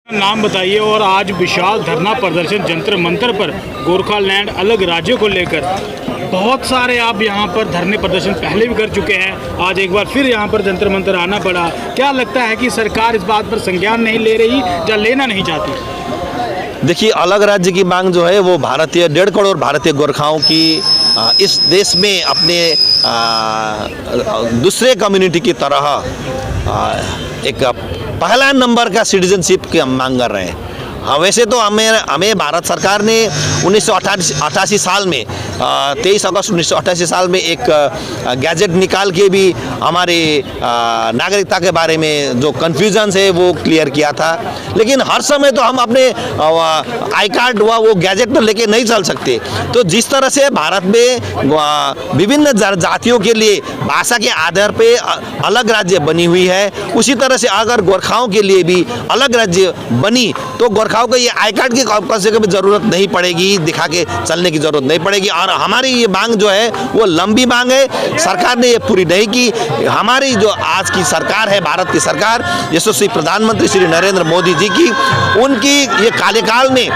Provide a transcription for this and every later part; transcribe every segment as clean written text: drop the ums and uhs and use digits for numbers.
नाम बताइए। और आज विशाल धरना प्रदर्शन जंतर मंतर पर गोरखालैंड अलग राज्यों को लेकर बहुत सारे आप यहाँ पर धरने प्रदर्शन पहले भी कर चुके हैं, आज एक बार फिर यहाँ पर जंतर मंतर आना पड़ा। क्या लगता है कि सरकार इस बात पर संज्ञान नहीं ले रही या लेना नहीं चाहती? देखिए, अलग राज्य की मांग जो है वो भारतीय 1.5 करोड़ भारतीय गोरखाओं की इस देश में अपने दूसरे कम्युनिटी की तरह एक पहला नंबर का सिटीजनशिप की हम मांग कर रहे हैं। हाँ, वैसे तो हमें भारत सरकार ने 1988 साल में 23 अगस्त 1988 साल में एक गैजेट निकाल के भी हमारे नागरिकता के बारे में जो कन्फ्यूजन है वो क्लियर किया था। लेकिन हर समय तो हम अपने आई कार्ड व वो गैजेट पर लेके नहीं चल सकते। तो जिस तरह से भारत में विभिन्न जातियों के लिए भाषा के आधार पे अलग राज्य बनी हुई है, उसी तरह से अगर गोरखाओं के लिए भी अलग राज्य बनी तो गोरखाओं को ये आई कार्ड की कभी ज़रूरत नहीं पड़ेगी, दिखा के चलने की ज़रूरत नहीं पड़ेगी। और हमारी ये मांग जो है वो लंबी मांग है, सरकार ने ये पूरी नहीं की। हमारी जो आज की सरकार है, भारत की सरकार, यशस्वी प्रधानमंत्री श्री नरेंद्र मोदी जी की, उनकी ये कार्यकाल में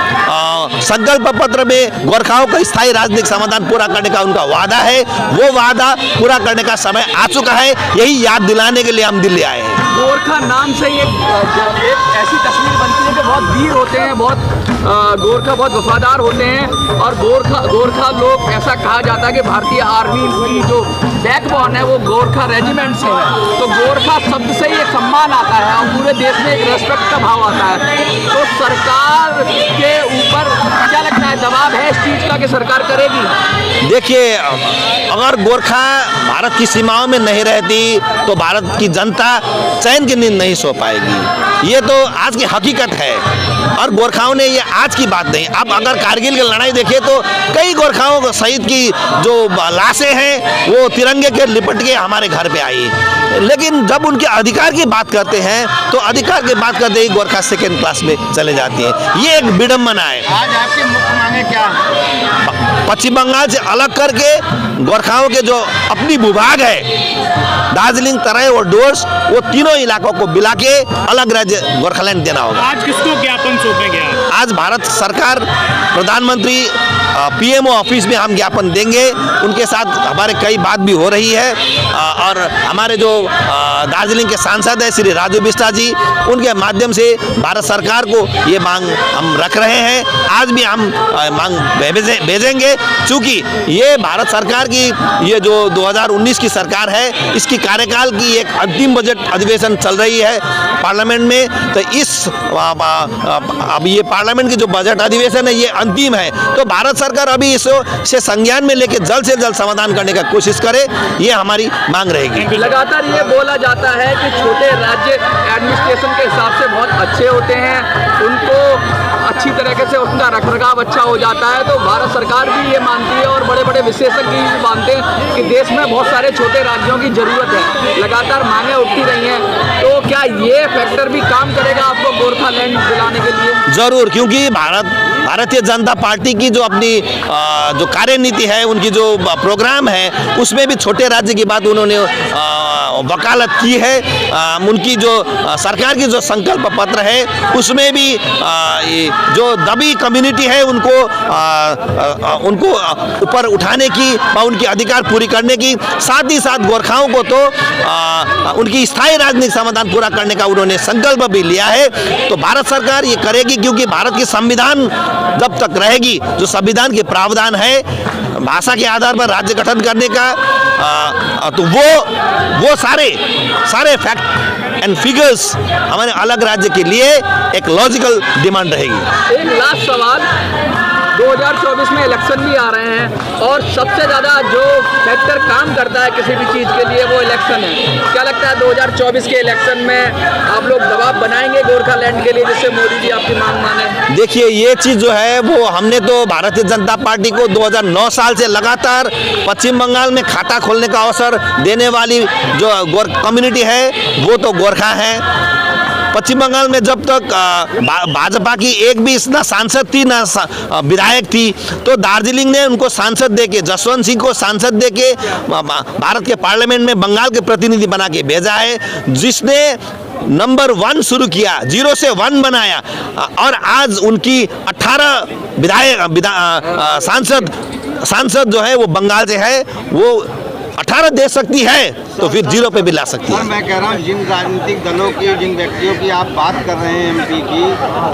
संकल्प पत्र में गोरखाओं का स्थायी राजनीतिक समाधान पूरा करने का उनका वादा है। वो वादा पूरा करने का समय आ चुका है, यही याद दिलाने के लिए हम दिल्ली आए हैं। गोरखा नाम से एक ऐसी तस्वीर बनती है कि बहुत वीर होते हैं, गोरखा बहुत वफादार होते हैं। और गोरखा लोग, ऐसा कहा जाता है कि भारतीय आर्मी की जो बैकबोन है वो गोरखा रेजिमेंट से है। तो गोरखा शब्द से ही एक सम्मान आता है और पूरे देश में एक रेस्पेक्ट का भाव आता है। तो सरकार के ऊपर क्या लगता है, दबाव है इस चीज़ का कि सरकार करेगी? देखिए, अगर गोरखा भारत की सीमाओं में नहीं रहती तो भारत की जनता चैन की नींद नहीं सो पाएगी। ये तो आज की हकीकत है और गोरखाओं ने ये आज की बात नहीं। अब अगर कारगिल की लड़ाई देखें तो कई गोरखाओं को शहीद की जो लाशें हैं वो तिरंगे के लिपट के हमारे घर पे आई। लेकिन जब उनके अधिकार की बात करते हैं तो अधिकार की बात करते ही गोरखा सेकेंड क्लास में चले जाती है। ये एक विडम्बना है। आज आपकी मुख्य मांगे क्या? पश्चिम बंगाल से अलग करके गोरखाओं के जो अपनी भूभाग है, दार्जिलिंग, तराई और डोर्स, वो तीनों इलाकों को मिला के अलग राज्य गोरखालैंड देना होगा। आज किसको ज्ञापन सौंपेंगे? आज भारत सरकार, प्रधानमंत्री, पीएमओ ऑफिस में हम ज्ञापन देंगे। उनके साथ हमारे कई बात भी हो रही है और हमारे जो दार्जिलिंग के सांसद है श्री राजू बिस्टा जी, उनके माध्यम से भारत सरकार को ये मांग हम रख रहे हैं। आज भी हम मांग भेजेंगे, चूँकि ये भारत सरकार की ये जो 2019 की सरकार है, इसकी कार्यकाल की एक अंतिम बजट अधिवेशन चल रही है पार्लियामेंट में। तो अब ये पार्लियामेंट की जो बजट अधिवेशन है ये अंतिम है। तो भारत सरकार अभी इसे संज्ञान में लेके जल्द से जल्द समाधान करने का कोशिश करे, ये हमारी मांग रहेगी। लगातार ये बोला जाता है कि छोटे राज्य एडमिनिस्ट्रेशन के हिसाब से बहुत अच्छे होते हैं, उनको अच्छी तरीके से उनका रखरखाव अच्छा हो जाता है। तो भारत सरकार भी ये मानती है और बड़े बड़े विशेषज्ञ भी मानते हैं कि देश में बहुत सारे छोटे राज्यों की जरूरत है। लगातार मांगें उठती रही हैं, तो क्या ये फैक्टर भी काम करेगा आपको गोरखालैंड दिलाने के लिए? जरूर, क्योंकि भारतीय जनता पार्टी की जो अपनी जो कार्यनीति है, उनकी जो प्रोग्राम है, उसमें भी छोटे राज्य की बात उन्होंने वकालत की है। उनकी जो सरकार की जो संकल्प पत्र है उसमें भी जो दबी कम्युनिटी है उनको ऊपर उठाने की व उनके अधिकार पूरी करने की, साथ ही साथ गोरखाओं को तो उनकी स्थायी राजनीतिक समाधान पूरा करने का उन्होंने संकल्प भी लिया है। तो भारत सरकार ये करेगी, क्योंकि भारत की संविधान जब तक रहेगी, जो संविधान के प्रावधान है भाषा के आधार पर राज्य गठन करने का, तो वो सारे फैक्ट एंड फिगर्स हमारे अलग राज्य के लिए एक लॉजिकल डिमांड रहेगी। एक लास्ट सवाल, 2024 में इलेक्शन भी आ रहे हैं और सबसे ज़्यादा जो फैक्टर काम करता है किसी भी चीज़ के लिए वो इलेक्शन है। क्या लगता है 2024 के इलेक्शन में आप लोग दबाव बनाएंगे गोरखालैंड के लिए, जिससे मोदी जी आपकी मांग माने? देखिए, ये चीज़ जो है वो हमने तो भारतीय जनता पार्टी को 2009 साल से लगातार पश्चिम बंगाल में खाता खोलने का अवसर देने वाली जो कम्युनिटी है वो तो गोरखा है। पश्चिम बंगाल में जब तक भाजपा की एक भी ना सांसद थी ना विधायक थी, तो दार्जिलिंग ने उनको सांसद देके, जसवंत सिंह को सांसद देके भारत के पार्लियामेंट में बंगाल के प्रतिनिधि बना के भेजा है, जिसने नंबर 1 शुरू किया, 0 से 1 बनाया और आज उनकी 18 सांसद जो है वो बंगाल से है, वो 18 दे सकती है तो फिर 0 पे भी ला सकती सर है। मैं कह रहा हूँ जिन राजनीतिक दलों की, जिन व्यक्तियों की आप बात कर रहे हैं एमपी की,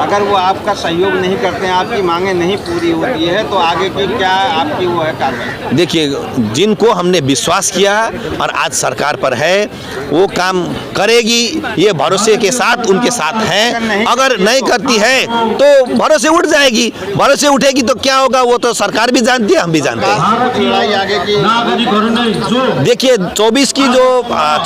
अगर वो आपका सहयोग नहीं करते हैं, आपकी मांगें नहीं पूरी होती है तो आगे की क्या आपकी वो है कार्रवाई? देखिए, जिनको हमने विश्वास किया और आज सरकार पर है, वो काम करेगी, ये भरोसे के साथ उनके साथ है। अगर नहीं करती है तो भरोसे उठ जाएगी, भरोसे उठेगी तो क्या होगा वो तो सरकार भी जानती है, हम भी जानते हैं। लड़ाई आगे की देखिए 24 की जो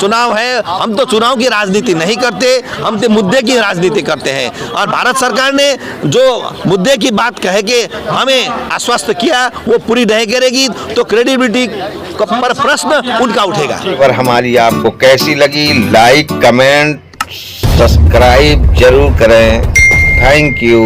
चुनाव है, हम तो चुनाव की राजनीति नहीं करते, हम तो मुद्दे की राजनीति करते हैं और भारत सरकार ने जो मुद्दे की बात कह के हमें आश्वस्त किया वो पूरी नहीं करेगी तो क्रेडिबिलिटी पर प्रश्न उनका उठेगा। खबर हमारी आपको कैसी लगी, लाइक कमेंट सब्सक्राइब जरूर करें। Thank you.